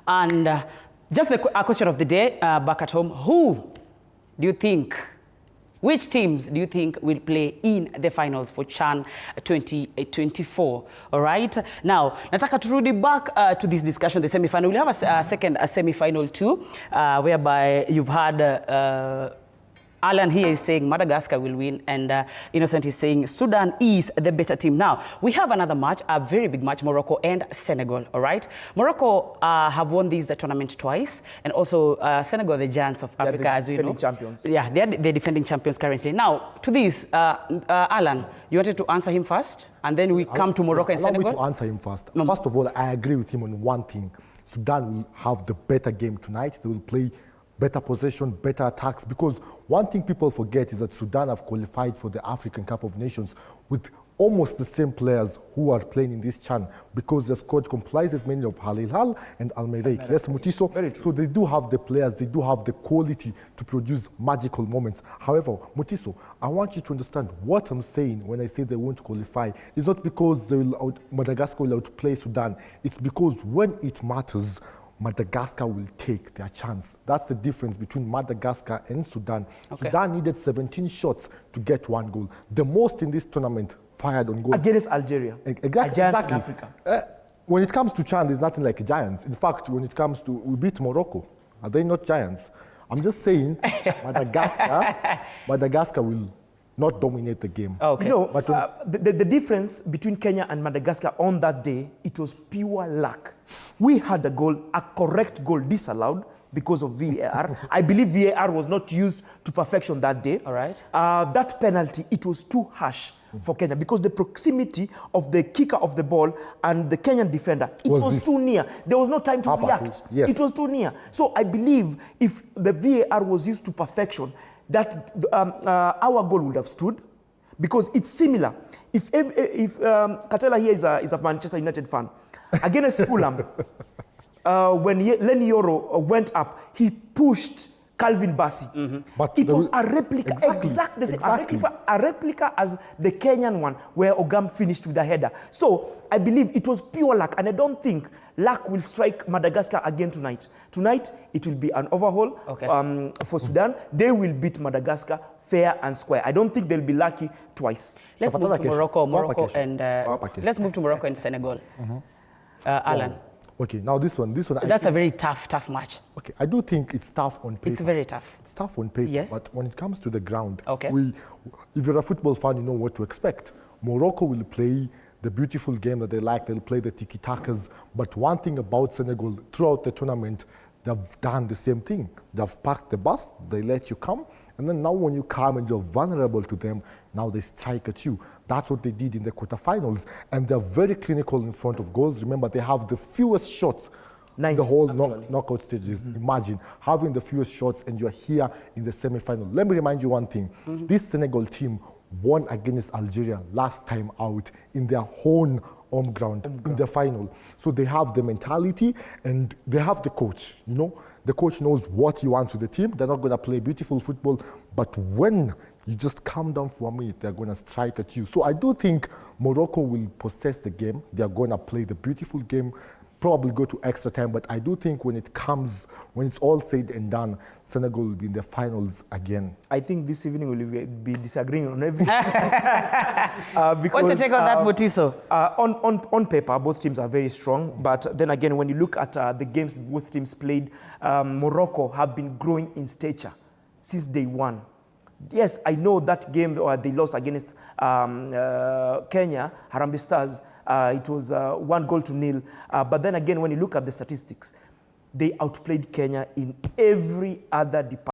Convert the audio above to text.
And just a question of the day back at home. Who do you think, which teams do you think will play in the finals for CHAN 2024? All right. Now, nataka turudi back to this discussion, the semi-final. We'll have a second semi-final too, whereby you've had Allan here is saying Madagascar will win, and Innocent is saying Sudan is the better team. Now, we have another match, a very big match, Morocco and Senegal, all right? Morocco have won this tournament twice, and also Senegal, the giants of Africa, as you know. Champions. Yeah, they're the defending champions currently. Now, to this, Allan, you wanted to answer him first, and then we come to Morocco and Senegal? Allow me to answer him first. First of all, I agree with him on one thing. Sudan will have the better game tonight. They will play better possession, better attacks, because one thing people forget is that Sudan have qualified for the African Cup of Nations with almost the same players who are playing in this CHAN, because the squad comprises mainly of Al Hilal and Al Merreikh. Yes, Mutiso. So they do have the players, they do have the quality to produce magical moments. However, Mutiso, I want you to understand what I'm saying when I say they won't qualify. It's not because Madagascar will outplay Sudan. It's because when it matters, Madagascar will take their chance. That's the difference between Madagascar and Sudan. Okay. Sudan needed 17 shots to get 1 goal. The most in this tournament fired on goal. Against Algeria. Exactly. A giant in Africa. When it comes to CHAN, there's nothing like giants. In fact, when it comes to, we beat Morocco. Are they not giants? I'm just saying Madagascar will not dominate the game. Okay. You know, but the difference between Kenya and Madagascar on that day, it was pure luck. We had a correct goal disallowed because of VAR. I believe VAR was not used to perfection that day. All right. That penalty, it was too harsh for Kenya because the proximity of the kicker of the ball and the Kenyan defender, it was too near. There was no time to react. Yes. It was too near. So I believe if the VAR was used to perfection, that our goal would have stood, because it's similar. If Katela here is a Manchester United fan, against Fulham, when Lenny Yoro went up, he pushed Calvin Bassey. Mm-hmm. But it was a replica, exactly. A replica as the Kenyan one, where Ogam finished with a header. So I believe it was pure luck, and I don't think luck will strike Madagascar again tonight. Tonight, it will be an overhaul for Sudan. They will beat Madagascar fair and square. I don't think they'll be lucky twice. Let's move to Morocco and Senegal. Mm-hmm. Allan. Okay, now this one. That's a very tough match. Okay, I do think it's tough on paper. It's very tough. It's tough on paper, yes. But when it comes to the ground, okay. If you're a football fan, you know what to expect. Morocco will play the beautiful game that they like. They'll play the tiki-takas. But one thing about Senegal, throughout the tournament, they've done the same thing. They've parked the bus, they let you come, and then now when you come and you're vulnerable to them, now they strike at you. That's what they did in the quarterfinals, and they're very clinical in front of goals. Remember, they have the fewest shots in the whole knockout stages. Mm-hmm. Imagine having the fewest shots and you're here in the semi-final. Let me remind you one thing. Mm-hmm. This Senegal team won against Algeria last time out in their own home ground in the final. So they have the mentality and they have the coach, you know. The coach knows what he wants with the team. They're not going to play beautiful football, but when you just calm down for a minute, they're going to strike at you. So I do think Morocco will possess the game. They're going to play the beautiful game, probably go to extra time, but I do think when it's all said and done, Senegal will be in the finals again. I think this evening we'll be disagreeing on everything. Because, what's your take on that, Mutiso? On paper, both teams are very strong, but then again, when you look at the games both teams played, Morocco have been growing in stature since day one. Yes, I know that game they lost against Kenya, Harambee Stars. It was 1-0. But then again, when you look at the statistics, they outplayed Kenya in every other department.